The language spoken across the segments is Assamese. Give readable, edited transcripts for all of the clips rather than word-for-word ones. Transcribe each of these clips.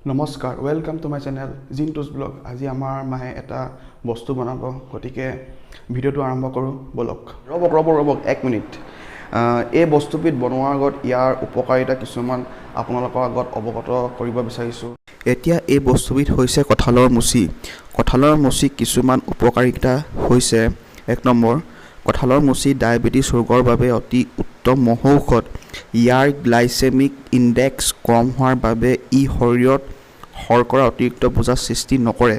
নমস্কাৰ welcome to my channel Jintu's blog. আজি আমাৰ মায়ে এটা বস্তু বনাব, গতিকে ভিডিঅ'টো আৰম্ভ কৰোঁ বলক। ৰ'বক 1 মিনিট। এই বস্তুবিধ বনোৱাৰ আগত ইয়াৰ উপকাৰিতা কিছুমান আপোনালোকৰ আগত অৱগত কৰিব বিচাৰিছোঁ। এতিয়া এই বস্তুবিধ হৈছে কঁঠালৰ মুচি। কঁঠালৰ মুচি কিছুমান উপকাৰিতা হৈছে: 1 নম্বৰ, কঁঠালৰ মুচি ডায়েবেটিছ ৰোগৰ বাবে অতি উত্তম মহৌষধ। ইয়াৰ গ্লাইচেমিক ইণ্ডেক্স কম হোৱাৰ বাবে ই শৰীৰত শৰ্কৰা অতিৰিক্ত বোজা সৃষ্টি নকৰে,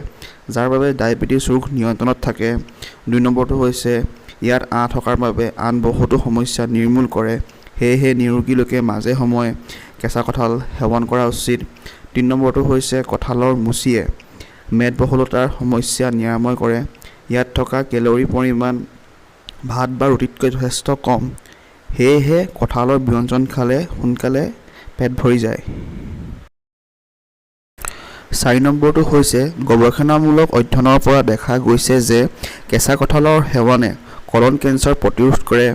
যাৰ বাবে ডায়েবেটিছ ৰোগ নিয়ন্ত্ৰণত থাকে। 2 নম্বৰটো হৈছে ইয়াত আঁহ থকাৰ বাবে আন বহুতো সমস্যা নিৰ্মূল কৰে, সেয়েহে নিৰোগী লোকে মাজে সময়ে কেঁচা কঁঠাল সেৱন কৰা উচিত। 3 নম্বৰটো হৈছে কঁঠালৰ মুচিয়ে মেদবহুলতাৰ সমস্যা নিৰাময় কৰে। ইয়াত থকা কেলৰীৰ পৰিমাণ ভাত বা ৰুটিতকৈ যথেষ্ট কম, সেয়েহে কঁঠালৰ ব্যঞ্জন খালে সোনকালে পেট ভৰি যায়। 4 নম্বৰটো হৈছে গৱেষণামূলক অধ্যয়নৰ পৰা দেখা গৈছে যে কেঁচা কঁঠালৰ সেৱনে কলন কেঞ্চাৰ প্ৰতিৰোধ কৰে।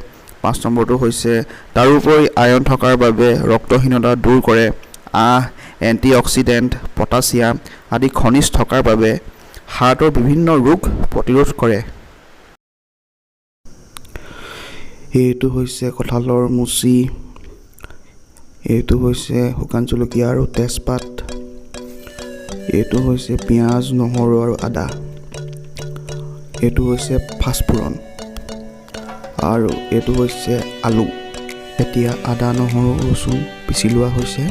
5 নম্বৰটো হৈছে তাৰোপৰি আইৰণ থকাৰ বাবে ৰক্তহীনতা দূৰ কৰে। আঁহ, এণ্টিঅক্সিডেণ্ট, পটাছিয়াম আদি খনিজ থকাৰ বাবে হাৰ্টৰ বিভিন্ন ৰোগ প্ৰতিৰোধ কৰে। এইটো হৈছে কঁঠালৰ মুচি, এইটো হৈছে শুকান জলকীয়া আৰু তেজপাত, এইটো হৈছে পিঁয়াজ, নহৰু আৰু আদা, এইটো হৈছে ফাৰ্ষ্টফুৰণ আৰু এইটো হৈছে আলু। এতিয়া আদা, নহৰু, ৰচুন পিচি লোৱা হৈছে।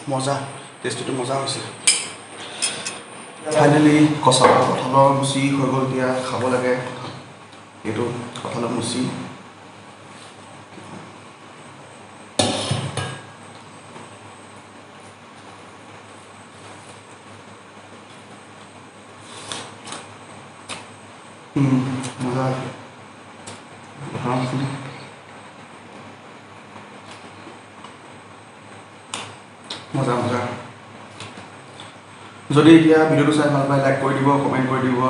মজা, টেষ্টটো মজা হৈছে। ফাইনেলি কঁঠালৰ মুচি হৈ গ'ল, এতিয়া খাব লাগে। এইটো কঁঠালৰ মুচি। মজা মজা মজা। যদি এতিয়া ভিডিঅ'টো চাই ভাল পায় লাইক কৰি দিব, কমেণ্ট কৰি দিব,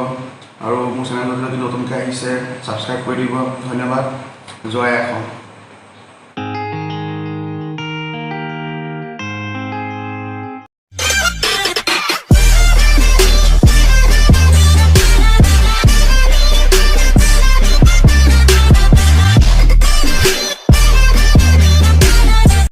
আৰু মোৰ চেনেললৈ যদি নতুনকৈ আহিছে ছাবস্ক্ৰাইব কৰি দিব। ধন্যবাদ। জয় অসম।